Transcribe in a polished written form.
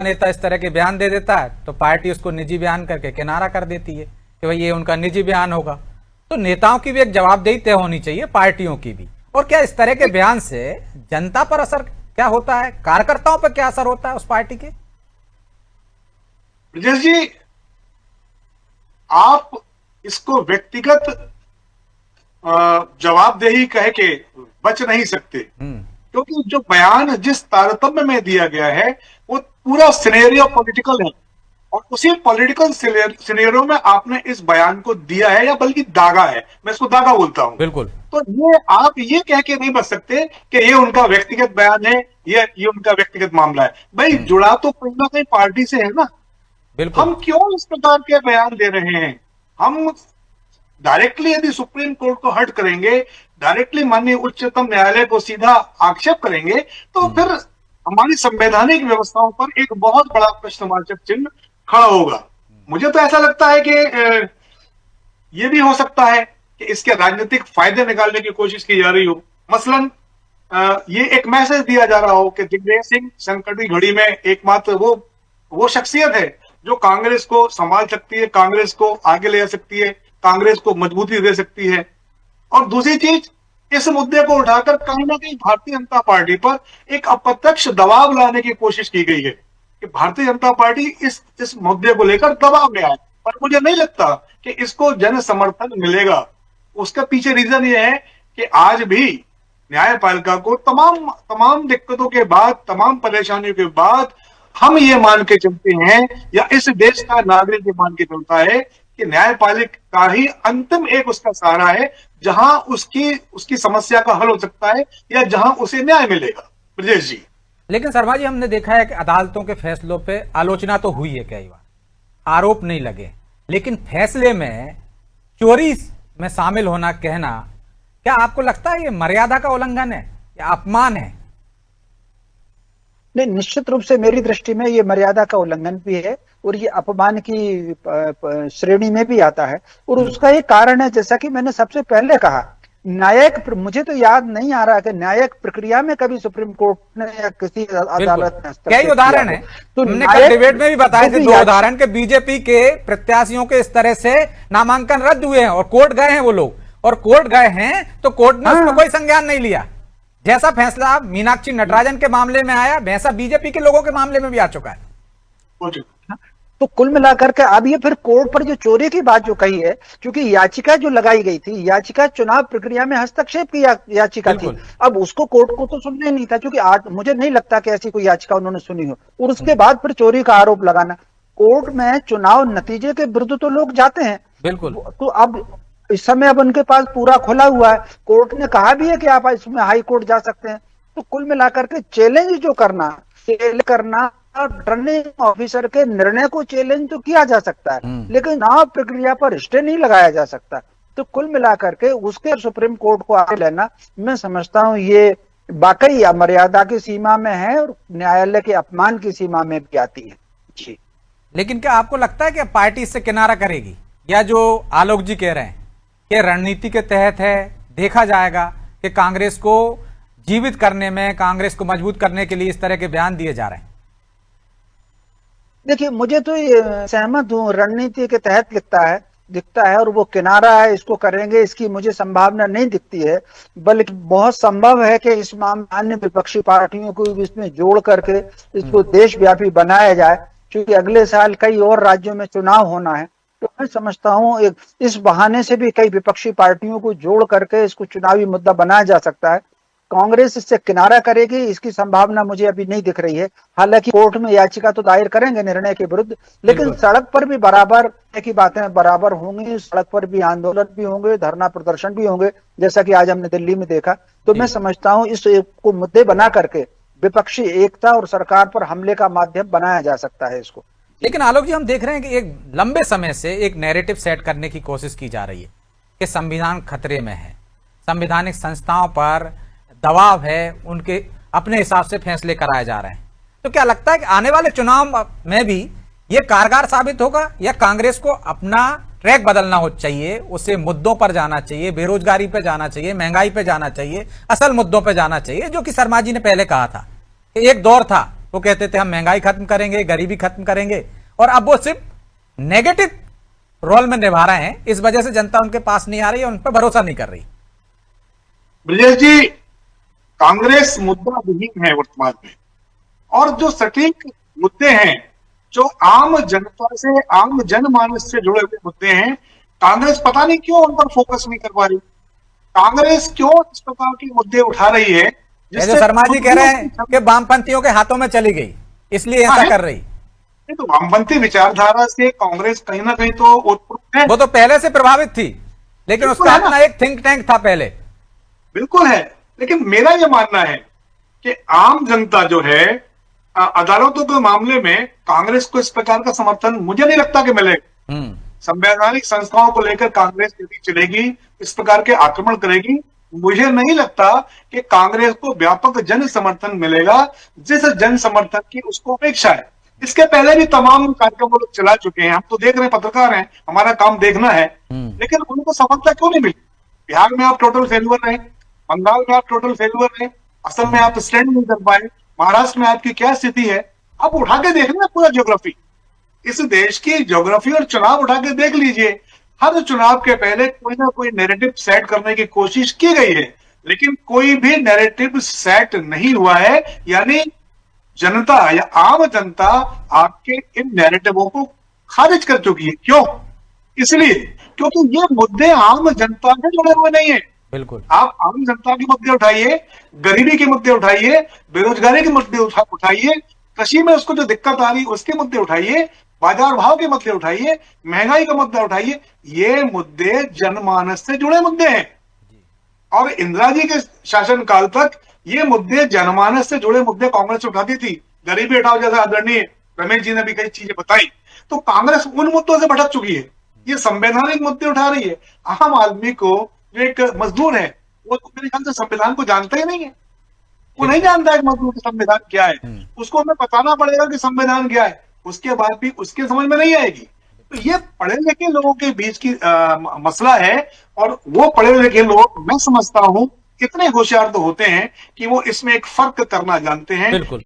नेता इस तरह के बयान दे देता है तो पार्टी उसको निजी बयान करके किनारा कर देती है कि भाई ये उनका निजी बयान होगा। तो नेताओं की भी एक जवाबदेही तय होनी चाहिए, पार्टियों की भी। और क्या इस तरह के बयान से जनता पर असर क्या होता है, कार्यकर्ताओं पर क्या असर होता है उस पार्टी के? ब्रजेश जी, आप इसको व्यक्तिगत जवाबदेही कह के बच नहीं सकते, क्योंकि जो बयान जिस तारतम्य में दिया गया है वो पूरा सिनेरियो पॉलिटिकल है, और उसी पॉलिटिकल सिनेरियो में आपने इस बयान को दिया है, या बल्कि दागा है, मैं इसको दागा बोलता हूं। बिल्कुल। तो ये आप ये कह के नहीं बच सकते कि ये उनका व्यक्तिगत बयान है, ये उनका व्यक्तिगत मामला है। भाई जुड़ा तो कहीं ना कहीं पार्टी से है ना। बिल्कुल। हम क्यों इस प्रकार के बयान दे रहे हैं? हम डायरेक्टली यदि सुप्रीम कोर्ट को हर्ट करेंगे, डायरेक्टली माननीय उच्चतम न्यायालय को सीधा आक्षेप करेंगे, तो फिर हमारी संवैधानिक व्यवस्थाओं पर एक बहुत बड़ा प्रश्नवाचक चिन्ह खड़ा होगा। मुझे तो ऐसा लगता है कि ये भी हो सकता है कि इसके राजनीतिक फायदे निकालने की कोशिश की जा रही हो। मसलन ये एक मैसेज दिया जा रहा हो कि दिग्विजय सिंह संकट की घड़ी में एकमात्र वो शख्सियत है जो कांग्रेस को संभाल सकती है, कांग्रेस को आगे ले जा सकती है, कांग्रेस को मजबूती दे सकती है। और दूसरी चीज, इस मुद्दे को उठाकर कहीं ना कहीं भारतीय जनता पार्टी पर एक अप्रत्यक्ष दबाव लाने की कोशिश की गई है कि भारतीय जनता पार्टी इस मुद्दे को लेकर दबाव में आए। पर मुझे नहीं लगता कि इसको जन समर्थन मिलेगा। उसका पीछे रीजन ये है कि आज भी न्यायपालिका को तमाम दिक्कतों के बाद, तमाम परेशानियों के बाद हम ये मान के चलते हैं, या इस देश का नागरिक ये मान के चलता है कि न्यायपालिका ही अंतिम एक उसका सहारा है, जहां उसकी समस्या का हल हो सकता है, या जहां उसे न्याय मिलेगा। ब्रजेश जी, लेकिन शर्मा जी, हमने देखा है कि अदालतों के फैसलों पे आलोचना तो हुई है कई बार, आरोप नहीं लगे, लेकिन फैसले में चोरी में शामिल होना कहना, क्या आपको लगता है ये मर्यादा का उल्लंघन है या अपमान है? नहीं, निश्चित रूप से मेरी दृष्टि में ये मर्यादा का उल्लंघन भी है और ये अपमान की श्रेणी में भी आता है। और उसका एक कारण है, जैसा कि मैंने सबसे पहले कहा, न्यायिक, मुझे तो याद नहीं आ रहा कि न्यायिक प्रक्रिया में कभी सुप्रीम कोर्ट ने या किसी अदालत ने कई उदाहरण है। तो हमने कल डिबेट में भी बताए थे 2 उदाहरण के बीजेपी के प्रत्याशियों के इस तरह से नामांकन रद्द हुए हैं और कोर्ट गए हैं वो लोग, और कोर्ट गए हैं तो कोर्ट ने उसमें कोई संज्ञान नहीं लिया। जैसा फैसला मीनाक्षी नटराजन के मामले में आया, वैसा बीजेपी के लोगों के मामले में भी आ चुका है। तो कुल मिलाकर के अब ये फिर कोर्ट पर जो चोरी की बात जो कही है, क्योंकि याचिका जो लगाई गई थी, याचिका चुनाव प्रक्रिया में हस्तक्षेप की याचिका थी। अब उसको कोर्ट को तो सुनना ही नहीं था, क्योंकि आज मुझे नहीं लगता कि ऐसी कोई याचिका उन्होंने सुनी हो। और उसके बाद फिर चोरी का आरोप लगाना, कोर्ट में चुनाव नतीजे के विरुद्ध तो लोग जाते हैं। बिल्कुल। तो अब इस समय अब उनके पास पूरा खुला हुआ है, कोर्ट ने कहा भी है कि आप इसमें हाई कोर्ट जा सकते हैं। तो कुल मिलाकर के चैलेंज जो करना, रिटर्निंग ऑफिसर के निर्णय को चैलेंज तो किया जा सकता है, लेकिन चुनाव प्रक्रिया पर स्टे नहीं लगाया जा सकता। तो कुल मिलाकर के उसके सुप्रीम कोर्ट को आगे लेना, मैं समझता हूं ये वाकई मर्यादा की सीमा में है और न्यायालय के अपमान की सीमा में भी आती है जी। लेकिन क्या आपको लगता है कि पार्टी इससे किनारा करेगी, या जो आलोक जी कह रहे हैं कि रणनीति के तहत है, देखा जाएगा कि कांग्रेस को जीवित करने में, कांग्रेस को मजबूत करने के लिए इस तरह के बयान दिए जा रहे हैं? देखिए, मुझे तो ये सहमत हूं, रणनीति के तहत दिखता है और वो किनारा है, इसको करेंगे, इसकी मुझे संभावना नहीं दिखती है। बल्कि बहुत संभव है कि इस मामले अन्य विपक्षी पार्टियों को भी इसमें जोड़ करके इसको देशव्यापी बनाया जाए, क्योंकि अगले साल कई और राज्यों में चुनाव होना है। तो मैं समझता हूं इस बहाने से भी कई विपक्षी पार्टियों को जोड़ करके इसको चुनावी मुद्दा बनाया जा सकता है। कांग्रेस इससे किनारा करेगी, इसकी संभावना मुझे अभी नहीं दिख रही है। हालांकि कोर्ट में याचिका तो दायर करेंगे निर्णय के विरुद्ध, लेकिन सड़क पर भी बराबर की बातें बराबर होंगी, सड़क पर भी आंदोलन भी होंगे, धरना प्रदर्शन भी होंगे, जैसा कि आज हमने दिल्ली में देखा। तो मैं समझता हूं इस को मुद्दे बना करके विपक्षी एकता और सरकार पर हमले का माध्यम बनाया जा सकता है इसको। लेकिन आलोक जी, हम देख रहे हैं कि एक लंबे समय से एक नैरेटिव सेट करने की कोशिश की जा रही है कि संविधान खतरे में है, संवैधानिक संस्थाओं पर दबाव है, उनके अपने हिसाब से फैसले कराए जा रहे हैं। तो क्या लगता है कि आने वाले चुनाव में भी ये कारगर साबित होगा, या कांग्रेस को अपना ट्रैक बदलना हो चाहिए, उसे मुद्दों पर जाना चाहिए, बेरोजगारी पे जाना चाहिए, महंगाई पे जाना चाहिए, असल मुद्दों पे जाना चाहिए, जो कि शर्मा जी ने पहले कहा था कि एक दौर था वो कहते थे हम महंगाई खत्म करेंगे, गरीबी खत्म करेंगे, और अब वो सिर्फ नेगेटिव रोल में निभा रहे हैं। इस वजह से जनता उनके पास नहीं आ रही है, उन पर भरोसा नहीं कर रही। ब्रजेश जी, कांग्रेस मुद्दा विहीन है वर्तमान में, और जो सटीक मुद्दे हैं, जो आम जनता से, आम जनमानस से जुड़े हुए मुद्दे हैं, कांग्रेस पता नहीं क्यों उन पर फोकस नहीं कर पा रही। कांग्रेस क्यों इस प्रकार के मुद्दे उठा रही है जो शर्मा जी कह रहे हैं कि वामपंथियों के हाथों में चली गई, इसलिए ऐसा कर रही। तो वामपंथी विचारधारा से कांग्रेस कहीं ना कहीं तो उत्पन्न है। वो तो पहले से प्रभावित थी, लेकिन उसका अपना एक थिंक टैंक था पहले। बिल्कुल है, लेकिन मेरा यह मानना है कि आम जनता जो है, अदालतों के मामले में कांग्रेस को इस प्रकार का समर्थन मुझे नहीं लगता कि मिलेगा। संवैधानिक संस्थाओं को लेकर कांग्रेस यदि चलेगी, इस प्रकार के आक्रमण करेगी, मुझे नहीं लगता कि कांग्रेस को व्यापक जन समर्थन मिलेगा, जिस जन समर्थन की उसको अपेक्षा है। इसके पहले भी तमाम कार्यक्रम वो लोग चला चुके हैं, हम तो देख रहे हैं, पत्रकार हैं, हमारा काम देखना है, लेकिन उनको सफलता क्यों नहीं मिली? बिहार में आप टोटल फेल्यूर रहे, बंगाल में आप टोटल फेल्यूर रहे, असम में आप स्टैंड नहीं कर पाए, महाराष्ट्र में आपकी क्या स्थिति है? आप उठा के देख लेना पूरा ज्योग्राफी, इस देश की ज्योग्राफी और चुनाव उठा के देख लीजिए। हर चुनाव के पहले कोई ना कोई नैरेटिव सेट करने की कोशिश की गई है, लेकिन कोई भी नैरेटिव सेट नहीं हुआ है, यानी जनता या आम जनता आपके इन नैरेटिवों को खारिज कर चुकी है। क्यों? इसलिए क्योंकि ये मुद्दे आम जनता से जुड़े हुए नहीं है। बिल्कुल, आप आम जनता के मुद्दे उठाइए, गरीबी के मुद्दे उठाइए, बेरोजगारी के मुद्दे उठाइए, कृषि में उसको जो दिक्कत आ रही उसके मुद्दे उठाइए, बाजार भाव के मुद्दे उठाइए, महंगाई का मुद्दा उठाइए। ये मुद्दे जनमानस से जुड़े मुद्दे हैं, और इंदिरा जी के शासनकाल तक ये मुद्दे जनमानस से जुड़े मुद्दे कांग्रेस उठाती थी। गरीबी हटाओ जैसा आदरणीय रमेश जी ने भी कई चीजें बताई, तो कांग्रेस उन मुद्दों से भटक चुकी है। ये संवैधानिक मुद्दे उठा रही है। आम आदमी को, जो एक मजदूर है, वो मेरे ख्याल से संविधान को जानता ही नहीं है, वो नहीं जानता है मजदूर का संविधान क्या है। उसको हमें बताना पड़ेगा कि संविधान क्या है, उसके बाद भी उसके समझ में नहीं आएगी। तो ये पढ़े लिखे लोगों के बीच की मसला है, और वो पढ़े लिखे लोग, मैं समझता हूं, इतने होशियार तो होते हैं कि वो इसमें एक फर्क करना जानते हैं। बिल्कुल।